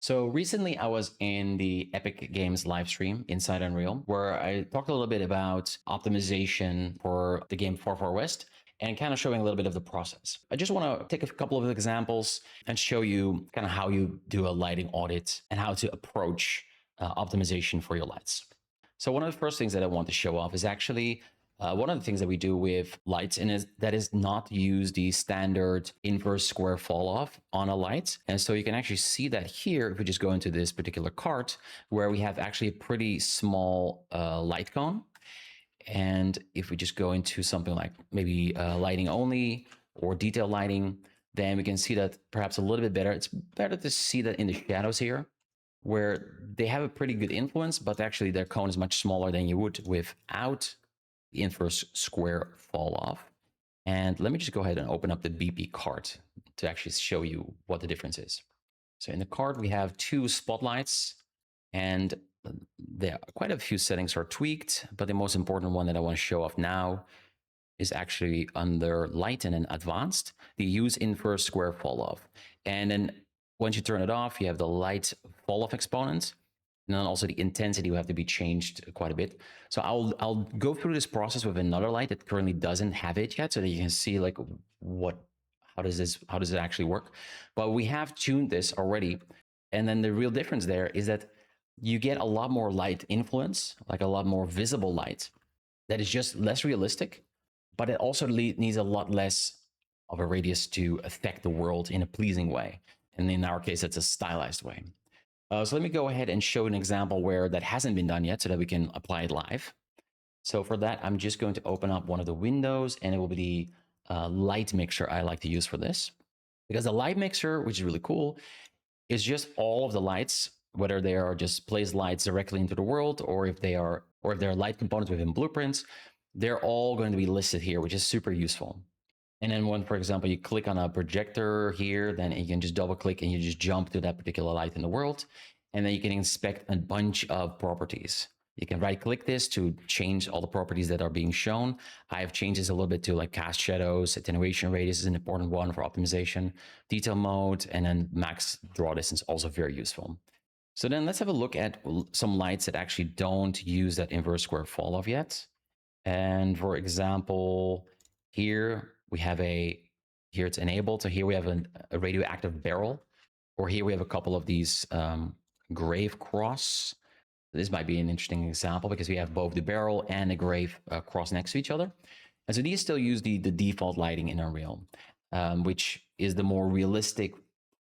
So recently I was in the Epic Games live stream Inside Unreal, where I talked a little bit about optimization for the game Far Far West and kind of showing a little bit of the process. I just want to take a couple of examples and show you kind of how you do a lighting audit and how to approach optimization for your lights. So one of the first things that I want to show off is actually one of the things that we do with lights that is not use the standard inverse square fall off on a light. And so you can actually see that here, if we just go into this particular cart, where we have actually a pretty small light cone. And if we just go into something like maybe lighting only or detail lighting, then we can see that perhaps a little bit better. It's better to see that in the shadows here, where they have a pretty good influence, but actually their cone is much smaller than you would without the inverse square fall off. And let me just go ahead and open up the BP cart to actually show you what the difference is. So in the cart, we have two spotlights, and there quite a few settings are tweaked, but the most important one that I want to show off now is actually under light and then advanced, the use inverse square fall off. And then once you turn it off, you have the light fall off exponent. And then also the intensity will have to be changed quite a bit. So I'll go through this process with another light that currently doesn't have it yet, so that you can see like how does it actually work. But we have tuned this already, and then the real difference there is that you get a lot more light influence, like a lot more visible light, that is just less realistic, but it also needs a lot less of a radius to affect the world in a pleasing way. And in our case, it's a stylized way. So let me go ahead and show an example where that hasn't been done yet so that we can apply it live. So for that, I'm just going to open up one of the windows, and it will be the light mixer I like to use for this. Because the light mixer, which is really cool, is just all of the lights, whether they are just placed lights directly into the world, or if they are light components within blueprints, they're all going to be listed here, which is super useful. And then when, for example, you click on a projector here, then you can just double click and you just jump to that particular light in the world. And then you can inspect a bunch of properties. You can right click this to change all the properties that are being shown. I have changed this a little bit to like cast shadows, attenuation radius is an important one for optimization, detail mode, and then max draw distance, also very useful. So then let's have a look at some lights that actually don't use that inverse square fall off yet. And for example, here we have here it's enabled. So here we have a radioactive barrel, or here we have a couple of these grave cross. This might be an interesting example because we have both the barrel and the grave cross next to each other. And so these still use the default lighting in Unreal, which is the more realistic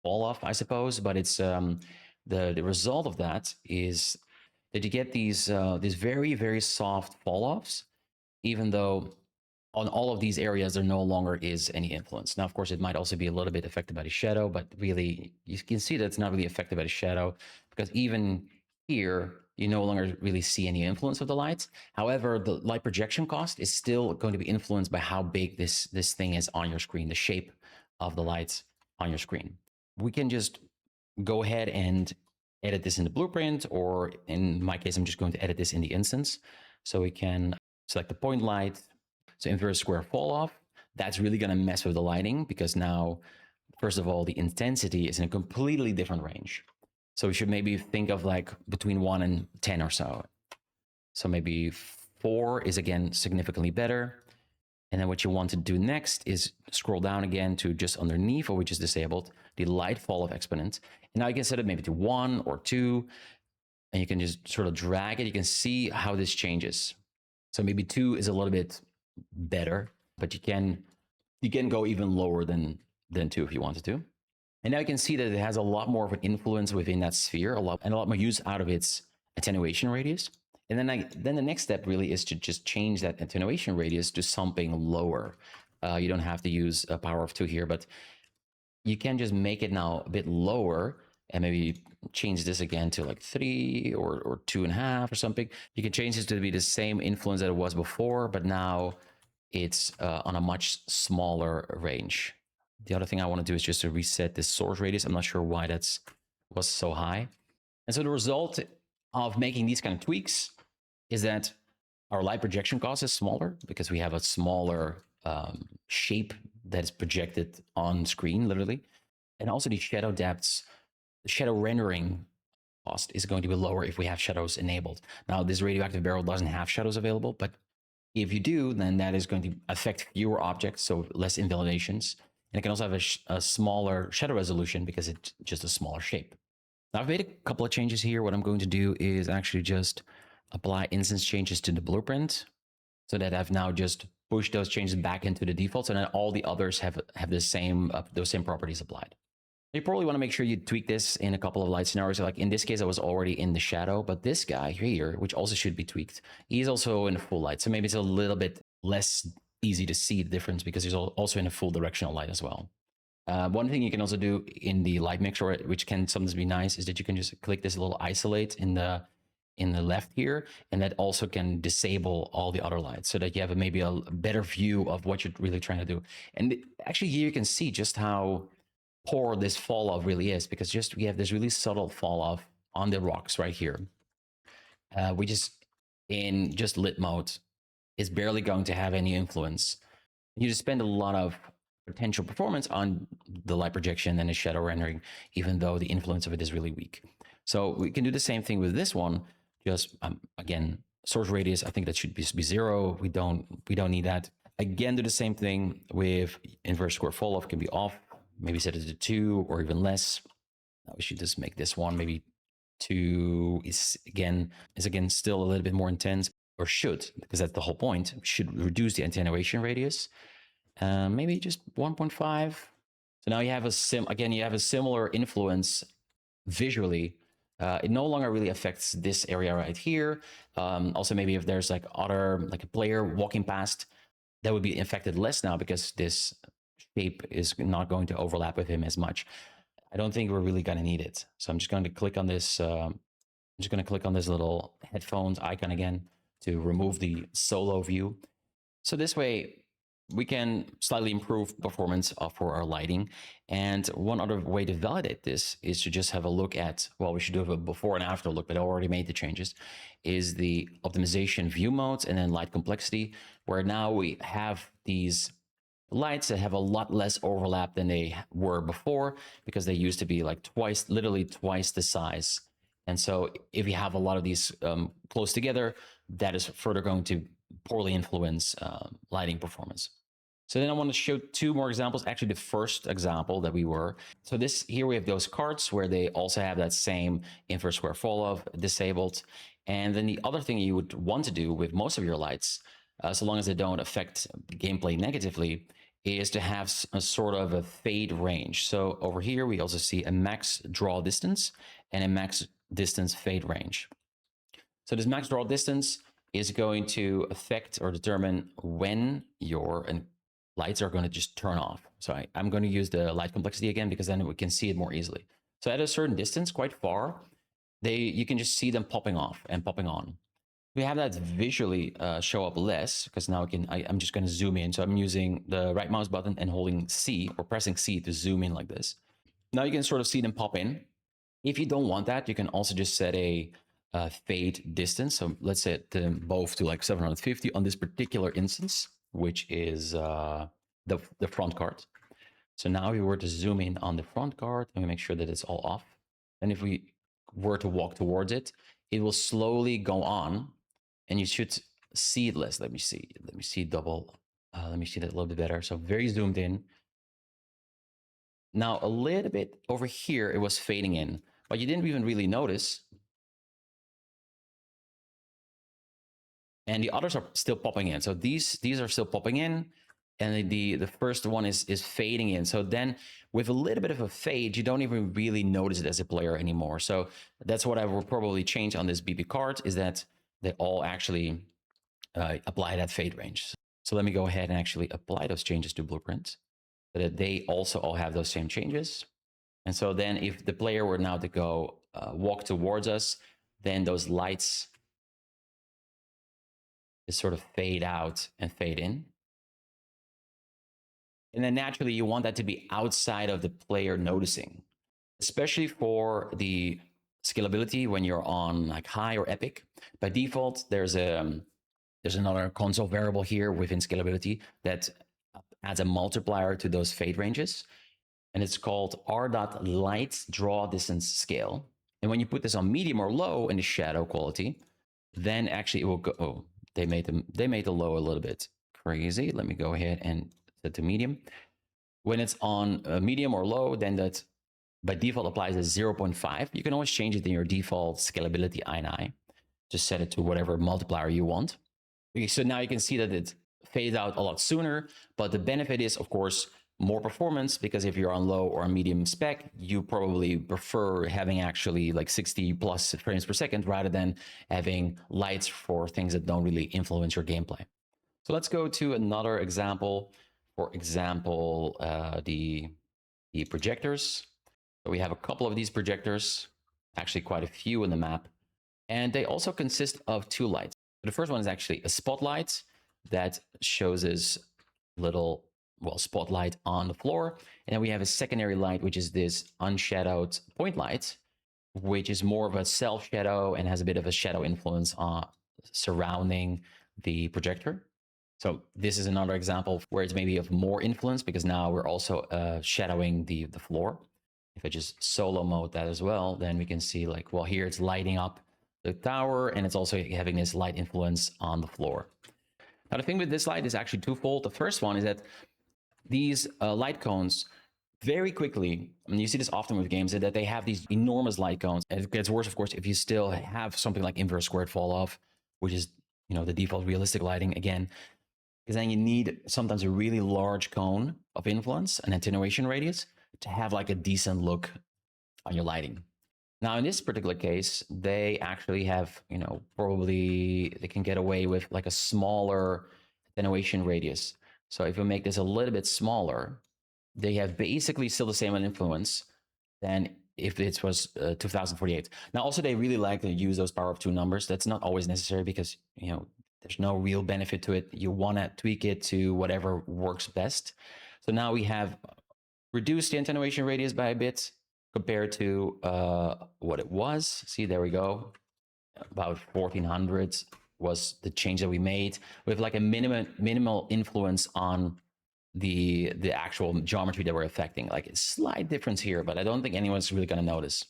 fall off, I suppose. But it's the result of that is that you get these very, very soft fall offs, even though on all of these areas, there no longer is any influence. Now, of course, it might also be a little bit affected by the shadow, but really, you can see that it's not really affected by the shadow because even here, you no longer really see any influence of the lights. However, the light projection cost is still going to be influenced by how big this thing is on your screen, the shape of the lights on your screen. We can just go ahead and edit this in the blueprint, or in my case, I'm just going to edit this in the instance. So we can select the point light, so inverse square fall off. That's really going to mess with the lighting because now, first of all, the intensity is in a completely different range. So we should maybe think of like between 1 and 10 or so. So maybe 4 is again significantly better. And then what you want to do next is scroll down again to just underneath, or which is disabled, the light fall off exponent. And now you can set it maybe to 1 or 2, and you can just sort of drag it. You can see how this changes. So maybe 2 is a little bit better, but you can go even lower than 2 if you wanted to. And now you can see that it has a lot more of an influence within that sphere, a lot more use out of its attenuation radius. And then the next step really is to just change that attenuation radius to something lower. You don't have to use a power of 2 here, but you can just make it now a bit lower and maybe change this again to like 3 or 2.5 or something. You can change this to be the same influence that it was before, but now it's on a much smaller range. The other thing I want to do is just to reset this source radius. I'm not sure why was so high. And so the result of making these kind of tweaks is that our light projection cost is smaller because we have a smaller shape that is projected on screen, literally. And also the shadow depths shadow rendering cost is going to be lower if we have shadows enabled. Now, this radioactive barrel doesn't have shadows available, but if you do, then that is going to affect fewer objects, so less invalidations. And it can also have a smaller shadow resolution because it's just a smaller shape. Now, I've made a couple of changes here. What I'm going to do is actually just apply instance changes to the blueprint so that I've now just pushed those changes back into the defaults, and then all the others have the same those same properties applied. You probably want to make sure you tweak this in a couple of light scenarios. Like in this case, I was already in the shadow, but this guy here, which also should be tweaked, he's also in full light. So maybe it's a little bit less easy to see the difference because he's also in a full directional light as well. One thing you can also do in the light mixer, which can sometimes be nice, is that you can just click this little isolate in the left here, and that also can disable all the other lights so that you have maybe a better view of what you're really trying to do. And actually here you can see just how poor this fall off really is, because just we have this really subtle fall off on the rocks right here. We just in just lit mode is barely going to have any influence. You just spend a lot of potential performance on the light projection and the shadow rendering, even though the influence of it is really weak. So we can do the same thing with this one. Just again, source radius, I think that should be 0. We don't need that. Again, do the same thing with inverse square fall off, can be off. Maybe set it to 2 or even less. Now we should just make this one maybe 2 is again still a little bit more intense, or should, because that's the whole point. We should reduce the attenuation radius. Maybe just 1.5. So now you have a similar influence visually. It no longer really affects this area right here. Also, maybe if there's like a player walking past, that would be affected less now because this shape is not going to overlap with him as much. I don't think we're really going to need it. So I'm just going to click on this. I'm just going to click on this little headphones icon again to remove the solo view. So this way we can slightly improve performance for our lighting. And one other way to validate this is to just have a look at, well, we should do a before and after look, but I already made the changes, is the optimization view modes and then light complexity, where now we have these lights that have a lot less overlap than they were before, because they used to be like literally twice the size. And so if you have a lot of these close together, that is further going to poorly influence lighting performance. So then I want to show 2 more examples. Actually, the first example that we were. So this here we have those cards where they also have that same inverse square fall off disabled. And then the other thing you would want to do with most of your lights, so long as they don't affect gameplay negatively, is to have a sort of a fade range. So over here, we also see a max draw distance and a max distance fade range. So this max draw distance is going to affect or determine when your lights are going to just turn off. So I'm going to use the light complexity again, because then we can see it more easily. So at a certain distance, quite far, you can just see them popping off and popping on. We have that visually show up less, because now I'm just going to zoom in. So I'm using the right mouse button and holding C or pressing C to zoom in like this. Now you can sort of see them pop in. If you don't want that, you can also just set a fade distance. So let's set them both to like 750 on this particular instance, which is the front card. So now if we were to zoom in on the front card and we make sure that it's all off, and if we were to walk towards it, it will slowly go on, and you should see it less. Let me see double. Let me see that a little bit better. So very zoomed in. Now a little bit over here, it was fading in, but you didn't even really notice. And the others are still popping in. So these are still popping in, and the first one is fading in. So then with a little bit of a fade, you don't even really notice it as a player anymore. So that's what I will probably change on this BB card, is that they all actually apply that fade range. So let me go ahead and actually apply those changes to Blueprint, so that they also all have those same changes. And so then if the player were now to go walk towards us, then those lights is sort of fade out and fade in. And then naturally you want that to be outside of the player noticing, especially for the scalability when you're on like high or epic. By default, there's another console variable here within scalability that adds a multiplier to those fade ranges. and it's called r.light draw distance scale. And when you put this on medium or low in the shadow quality, then actually it will go. Oh, they made the low a little bit crazy. Let me go ahead and set to medium. When it's on medium or low, then that by default applies as 0.5. You can always change it in your default scalability INI. Just set it to whatever multiplier you want. Okay, so now you can see that it fades out a lot sooner, but the benefit is, of course, more performance, because if you're on low or on medium spec, you probably prefer having actually like 60 plus frames per second rather than having lights for things that don't really influence your gameplay. So let's go to another example. For example, the projectors. So we have a couple of these projectors, actually quite a few in the map, and they also consist of two lights. The first one is actually a spotlight that shows this little, well, spotlight on the floor. And then we have a secondary light, which is this unshadowed point light, which is more of a self shadow and has a bit of a shadow influence surrounding the projector. So this is another example where it's maybe of more influence, because now we're also shadowing the floor. If I just solo mode that as well, then we can see like, well, here it's lighting up the tower, and it's also having this light influence on the floor. Now, the thing with this light is actually twofold. The first one is that these light cones very quickly, and you see this often with games, that they have these enormous light cones. And it gets worse, of course, if you still have something like inverse squared fall off, which is, you know, the default realistic lighting again, because then you need sometimes a really large cone of influence, an attenuation radius, to have like a decent look on your lighting. Now, in this particular case, they actually have, you know, probably they can get away with like a smaller attenuation radius. So if we make this a little bit smaller, they have basically still the same influence than if it was 2048. Now, also, they really like to use those power of two numbers. That's not always necessary, because, you know, there's no real benefit to it. You want to tweak it to whatever works best. So now we have reduced the attenuation radius by a bit compared to what it was. See, there we go. About 1400 was the change that we made, with like a minimal influence on the actual geometry that we're affecting. Like a slight difference here, but I don't think anyone's really going to notice.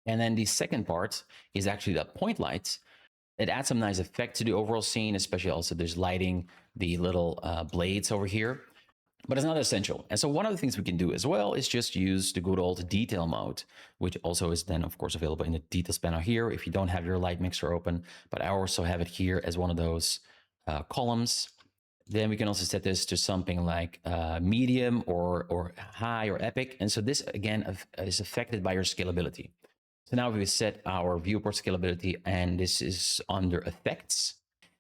And then the second part is actually the point lights. It adds some nice effect to the overall scene, especially also there's lighting the little blades over here. But it's not essential. And so one of the things we can do as well is just use the good old detail mode, which also is then, of course, available in the details panel here if you don't have your light mixer open. But I also have it here as one of those columns. Then we can also set this to something like medium or high or epic. And so this, again, is affected by your scalability. So now we set our viewport scalability, and this is under effects.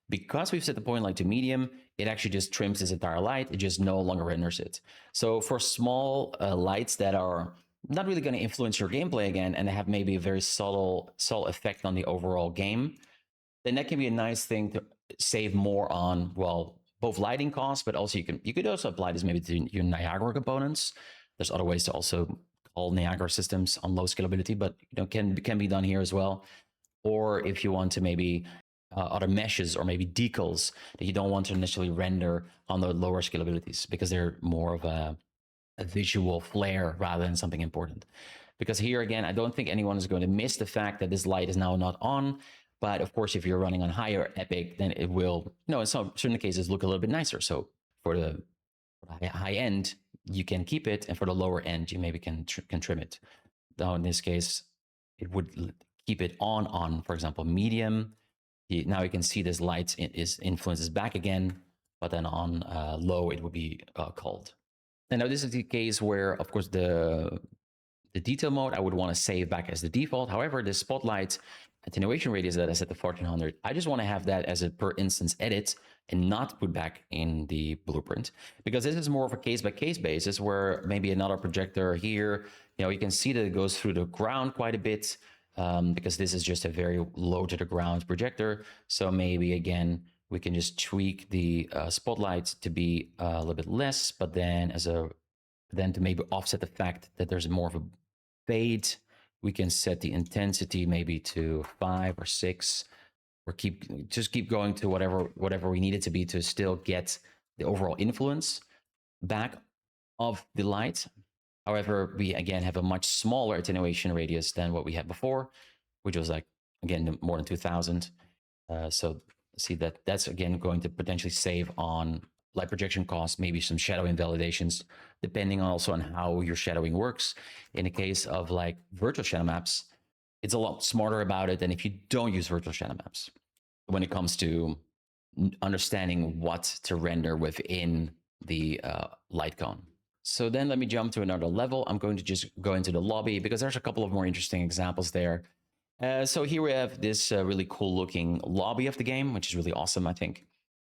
Because we've set the point light to medium, it actually just trims this entire light. It just no longer renders it. So for small lights that are not really going to influence your gameplay again, and have maybe a very subtle effect on the overall game, then that can be a nice thing to save more on, well, both lighting costs, but also you could also apply this maybe to your Niagara components. There's other ways to also call Niagara systems on low scalability, but you know, can be done here as well. Or if you want to maybe other meshes or maybe decals that you don't want to initially render on the lower scalabilities, because they're more of a visual flair rather than something important. Because here again, I don't think anyone is going to miss the fact that this light is now not on. But of course, if you're running on higher epic, then it will, you know, in some certain cases look a little bit nicer. So for the high end, you can keep it, and for the lower end, you maybe can trim it. Now in this case, it would keep it on, for example, medium. Now you can see this light influences back again, but then on low, it would be culled. And now this is the case where, of course, the detail mode, I would want to save back as the default. However, the spotlight attenuation radius that I set to 1400, I just want to have that as a per instance edit and not put back in the blueprint, because this is more of a case-by-case basis, where maybe another projector here, you know, you can see that it goes through the ground quite a bit, because this is just a very low to the ground projector. So maybe again, we can just tweak the spotlight to be a little bit less, but then to maybe offset the fact that there's more of a fade, we can set the intensity maybe to 5 or 6, or just keep going to whatever we need it to be to still get the overall influence back of the light. However, we again have a much smaller attenuation radius than what we had before, which was like, again, more than 2000. So see that that's again going to potentially save on light projection costs, maybe some shadow invalidations, depending also on how your shadowing works. In the case of like virtual shadow maps, it's a lot smarter about it than if you don't use virtual shadow maps when it comes to understanding what to render within the light cone. So then let me jump to another level. I'm going to just go into the lobby because there's a couple of more interesting examples there. So here we have this really cool looking lobby of the game, which is really awesome, I think.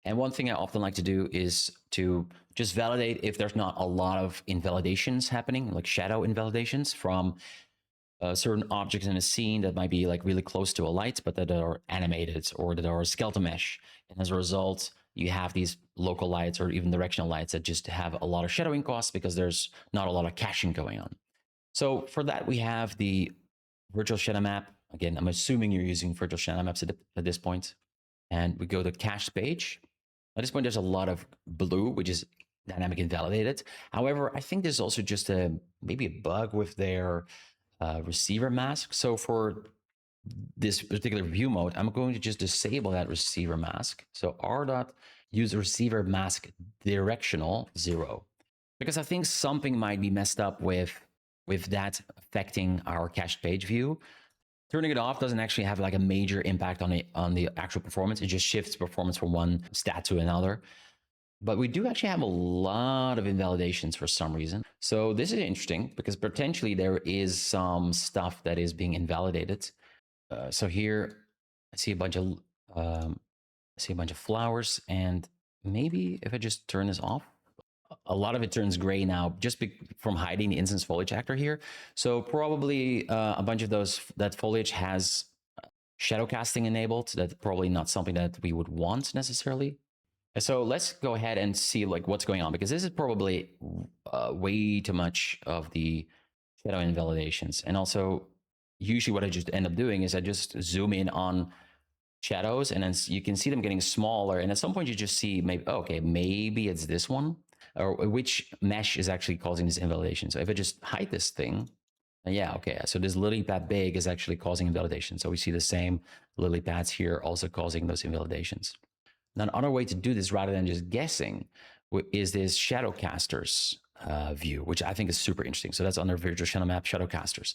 And one thing I often like to do is to just validate if there's not a lot of invalidations happening, like shadow invalidations from certain objects in a scene that might be like really close to a light, but that are animated or that are skeleton mesh. And as a result, you have these local lights or even directional lights that just have a lot of shadowing costs because there's not a lot of caching going on. So for that, we have the virtual shadow map. Again, I'm assuming you're using virtual shadow maps at this point. And we go to cached page. At this point, there's a lot of blue, which is dynamic invalidated. However, I think there's also just maybe a bug with their receiver mask. So for this particular view mode, I'm going to just disable that receiver mask. So r dot use receiver mask directional 0, because I think something might be messed up with that affecting our cached page view. Turning it off doesn't actually have like a major impact on the actual performance. It just shifts performance from one stat to another. But we do actually have a lot of invalidations for some reason. So this is interesting because potentially there is some stuff that is being invalidated. So here I see a bunch of flowers, and maybe if I just turn this off, a lot of it turns gray now just from hiding the instance foliage actor here. So probably a bunch of that foliage has shadow casting enabled. That's probably not something that we would want necessarily. So let's go ahead and see like what's going on, because this is probably way too much of the shadow invalidations. And also usually what I just end up doing is I just zoom in on shadows, and then you can see them getting smaller. And at some point you just see maybe, oh, okay, maybe it's this one, or which mesh is actually causing this invalidation. So if I just hide this thing, yeah, okay. So this lily pad big is actually causing invalidation. So we see the same lily pads here also causing those invalidations. Now, another way to do this rather than just guessing is this Shadowcasters view, which I think is super interesting. So that's under Virtual Shadow Map Shadowcasters.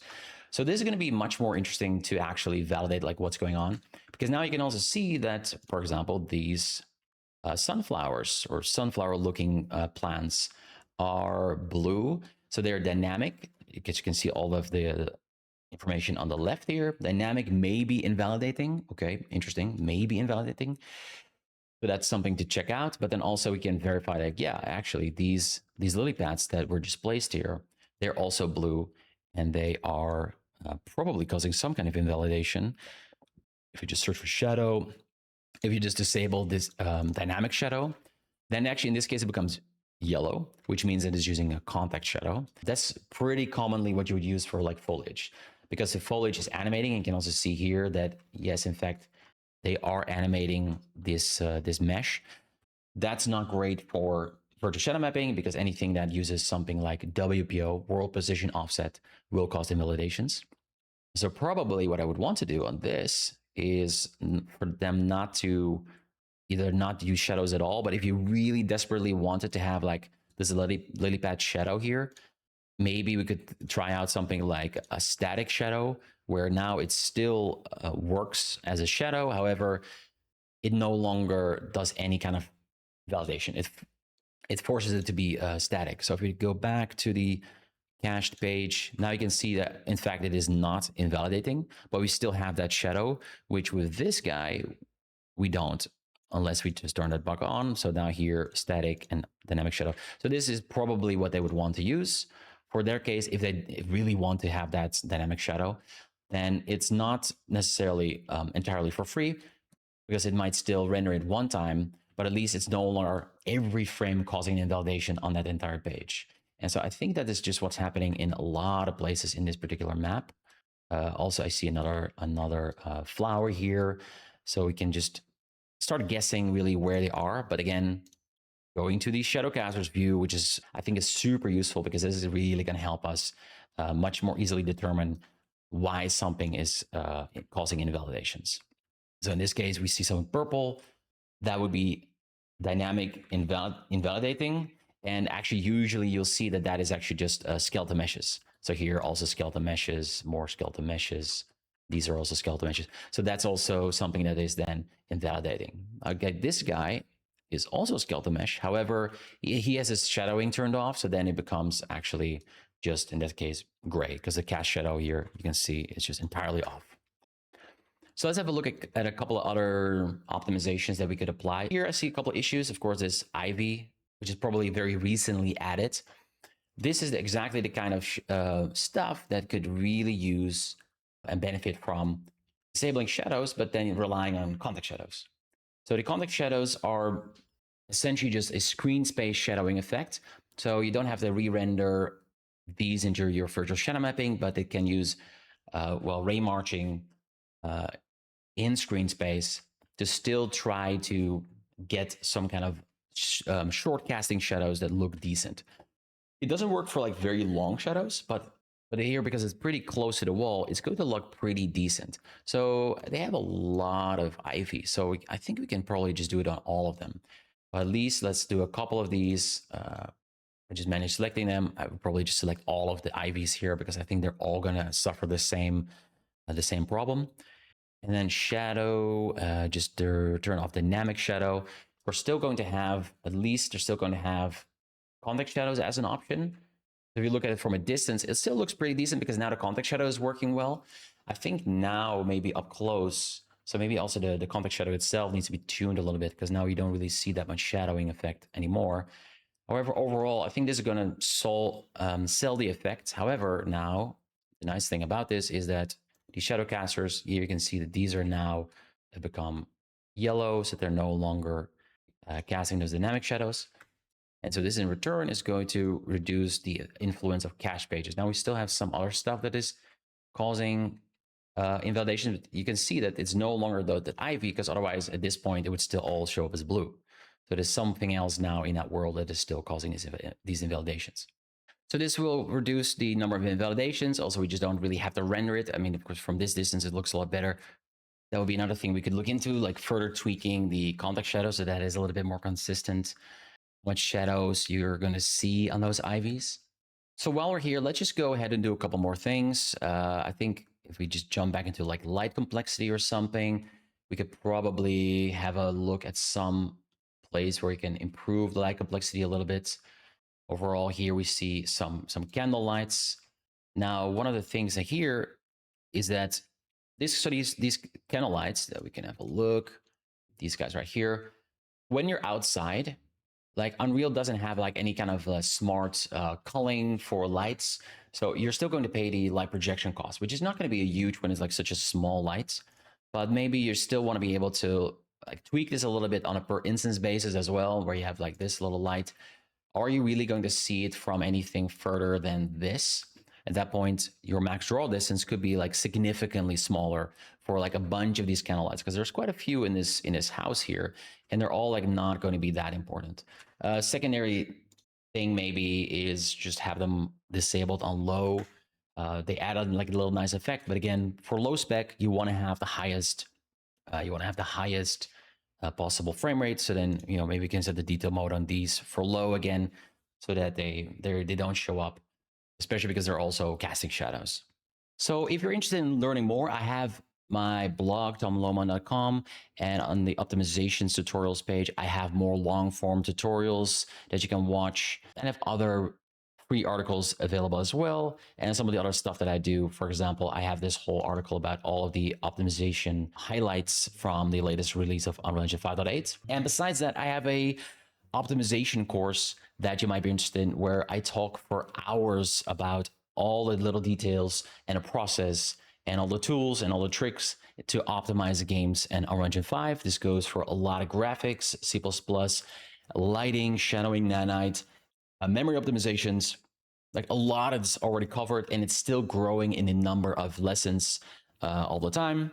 So this is going to be much more interesting to actually validate like what's going on, because now you can also see that, for example, these sunflowers or sunflower looking plants are blue. So they're dynamic, because you can see all of the information on the left here. Dynamic may be invalidating. Okay, interesting. Maybe invalidating. So that's something to check out. But then also we can verify that, yeah, actually these lily pads that were displaced here, they're also blue, and they are probably causing some kind of invalidation. If you just search for shadow, if you just disable this dynamic shadow, then actually in this case it becomes yellow, which means it is using a contact shadow. That's pretty commonly what you would use for like foliage, because the foliage is animating, and you can also see here that, yes, in fact, they are animating this this mesh. That's not great for virtual shadow mapping, because anything that uses something like WPO, world position offset, will cause invalidations. So probably what I would want to do on this is for them not to either not use shadows at all, but if you really desperately wanted to have like this lily pad shadow here, maybe we could try out something like a static shadow, where now it still works as a shadow. However, it no longer does any kind of validation. It forces it to be static. So if we go back to the cached page, now you can see that, in fact, it is not invalidating, but we still have that shadow, which with this guy, we don't, unless we just turn that bug on. So now here, static and dynamic shadow. So this is probably what they would want to use. For their case, if they really want to have that dynamic shadow, then it's not necessarily entirely for free, because it might still render it one time, but at least it's no longer every frame causing invalidation on that entire page. And so I think that is just what's happening in a lot of places in this particular map. Also, I see another flower here. So we can just start guessing really where they are. But again, going to the Shadowcasters view, which is, I think, is super useful because this is really going to help us much more easily determine why something is causing invalidations. So in this case, we see some purple. That would be dynamic invalidating. And actually, usually you'll see that that is actually just skeleton meshes. So here also skeleton meshes, more skeleton meshes. These are also skeleton meshes. So that's also something that is then invalidating. Okay, this guy is also skeleton mesh. However, he has his shadowing turned off. So then it becomes actually just, in that case, gray, because the cast shadow here, you can see it's just entirely off. So let's have a look at a couple of other optimizations that we could apply. Here I see a couple of issues. Of course, there's Ivy, which is probably very recently added. This is exactly the kind of stuff that could really use and benefit from disabling shadows, but then relying on context shadows. So the context shadows are essentially just a screen space shadowing effect. So you don't have to re-render these into your virtual shadow mapping, but it can use, ray marching in screen space to still try to get some kind of short casting shadows that look decent. It doesn't work for like very long shadows, but here, because it's pretty close to the wall, it's going to look pretty decent. So they have a lot of Ivy. So I think we can probably just do it on all of them. But at least let's do a couple of these. I just managed selecting them. I would probably just select all of the Ivies here because I think they're all going to suffer the same problem. And then shadow, just turn off dynamic shadow. We're still going to have, at least they're still going to have context shadows as an option. If you look at it from a distance, it still looks pretty decent because now the context shadow is working well. I think now maybe up close, so maybe also the context shadow itself needs to be tuned a little bit because now you don't really see that much shadowing effect anymore. However, overall, I think this is going to sell the effects. However, now the nice thing about this is that the Shadowcasters, here you can see that these are now become yellow, so they're no longer casting those dynamic shadows. And so this in return is going to reduce the influence of cache pages. Now we still have some other stuff that is causing invalidation. But you can see that it's no longer the Ivy, because otherwise at this point it would still all show up as blue. So there's something else now in that world that is still causing these invalidations. So this will reduce the number of invalidations. Also, we just don't really have to render it. I mean, of course, from this distance, it looks a lot better. That would be another thing we could look into, like further tweaking the context shadow so that is a little bit more consistent. What shadows you're going to see on those Ivies. So while we're here, let's just go ahead and do a couple more things. I think if we just jump back into like light complexity or something, we could probably have a look at some place where we can improve the light complexity a little bit. Overall, here we see some candle lights. Now, one of the things here is that these candle lights that we can have a look, these guys right here, when you're outside, like Unreal doesn't have like any kind of smart culling for lights. So you're still going to pay the light projection cost, which is not going to be a huge when it's like such a small light, but maybe you still want to be able to like tweak this a little bit on a per instance basis as well, where you have like this little light. Are you really going to see it from anything further than this? At that point, your max draw distance could be like significantly smaller for like a bunch of these candle lights, because there's quite a few in this house here, and they're all like not going to be that important. Secondary thing maybe is just have them disabled on low. They add on like a little nice effect, but again, for low spec, you want to have the highest. Possible frame rate. So then, maybe you can set the detail mode on these for low again, so that they don't show up, especially because they're also casting shadows. So if you're interested in learning more, I have my blog, tomlohman.com, and on the optimizations tutorials page, I have more long form tutorials that you can watch, and have other free articles available as well, and some of the other stuff that I do. For example, I have this whole article about all of the optimization highlights from the latest release of Unreal Engine 5.8. And besides that, I have a optimization course that you might be interested in, where I talk for hours about all the little details and a process and all the tools and all the tricks to optimize the games and Unreal Engine 5. This goes for a lot of graphics, C++, lighting, shadowing, nanite, memory optimizations. Like a lot of it's already covered, and it's still growing in the number of lessons all the time.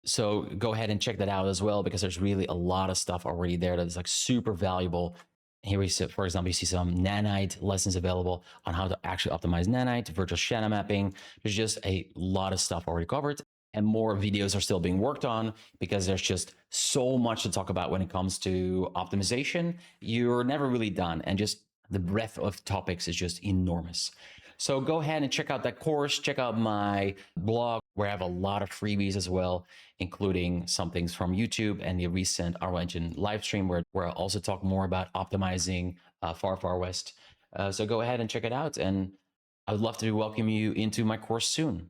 So go ahead and check that out as well, because there's really a lot of stuff already there that is like super valuable Here we see, for example, you see some Nanite lessons available on how to actually optimize Nanite, virtual shadow mapping. There's just a lot of stuff already covered, and more videos are still being worked on because there's just so much to talk about when it comes to optimization. You're never really done, and just the breadth of topics is just enormous. So go ahead and check out that course. Check out my blog where I have a lot of freebies as well, including some things from YouTube and the recent Unreal Engine live stream where I'll also talk more about optimizing Far Far West. So go ahead and check it out. And I would love to welcome you into my course soon.